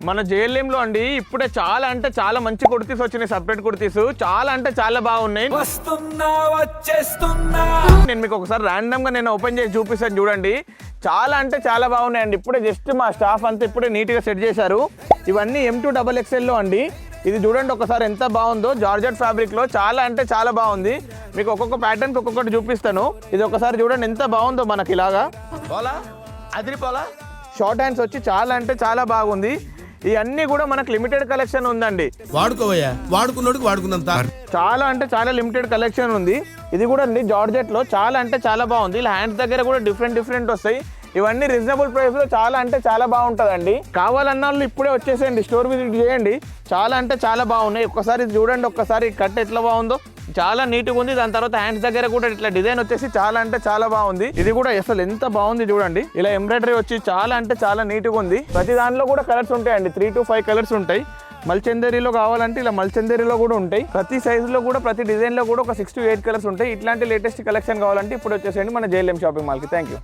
మన JLM లో అండి ఇప్పుడే చాలా అంటే చాలా మంచి కుర్తీస్ వచ్చినాయి, సపరేట్ కుర్తీస్ చాలా అంటే చాలా బాగున్నాయి. నేను మీకు ఒకసారి ర్యాండమ్ గా నేను ఓపెన్ చేసి చూపిస్తాను చూడండి. చాలా అంటే చాలా బాగున్నాయండి. ఇప్పుడే జస్ట్ మా స్టాఫ్ అంతా ఇప్పుడే నీట్ గా సెట్ చేశారు. ఇవన్నీ M2XXL లో అండి. ఇది చూడండి ఒకసారి ఎంత బాగుందో, జార్జెట్ ఫ్యాబ్రిక్ లో చాలా అంటే చాలా బాగుంది. మీకు ఒక్కొక్క ప్యాటర్న్ ఒక్కొక్కటి చూపిస్తాను. ఇది ఒకసారి చూడండి ఎంత బాగుందో మనకి ఇలాగా షార్ట్ హ్యాండ్స్ వచ్చి చాలా అంటే చాలా బాగుంది. ఇవన్నీ కూడా మనకు లిమిటెడ్ కలెక్షన్ ఉందండి. వాడుకోవయ్యా, వాడుకున్నోడికి వాడుకున్నంత. చాలా అంటే చాలా లిమిటెడ్ కలెక్షన్ ఉంది. ఇది కూడా అండి జార్జెట్ లో చాలా అంటే చాలా బాగుంది. ఇలా హ్యాండ్స్ దగ్గర కూడా డిఫరెంట్ వస్తాయి. ఇవన్నీ రీజనబుల్ ప్రైస్ లో చాలా అంటే చాలా బాగుంటుందండి. కావాలన్న వాళ్ళు ఇప్పుడే వచ్చేసేయండి, స్టోర్ విజిట్ చేయండి. చాలా అంటే చాలా బాగున్నాయి. ఒక్కసారి చూడండి, ఒక్కసారి కట్ ఎట్లా బాగుందో, చాలా నీట్గా ఉంది. దాని తర్వాత హ్యాండ్స్ దగ్గర కూడా ఇట్లా డిజైన్ వచ్చేసి చాలా అంటే చాలా బాగుంది. ఇది కూడా అసలు ఎంత బాగుంది చూడండి. ఇలా ఎంబ్రాయిడరీ వచ్చి చాలా అంటే చాలా నీట్గా ఉంది. ప్రతి దానిలో కూడా కలర్స్ ఉంటాయండి, 3 to 5 కలర్స్ ఉంటాయి. మల్చందేరీలో కావాలంటే ఇలా మల్చందేరీలో కూడా ఉంటాయి. ప్రతి సైజులో కూడా ప్రతి డిజైన్లో కూడా ఒక 6 to 8 కలర్స్ ఉంటాయి. ఇట్లాంటి లేటెస్ట్ కలెక్షన్ కావాలంటే ఇప్పుడు వచ్చేసేయండి మన JLM షాపింగ్ మాల్కి. Thank you.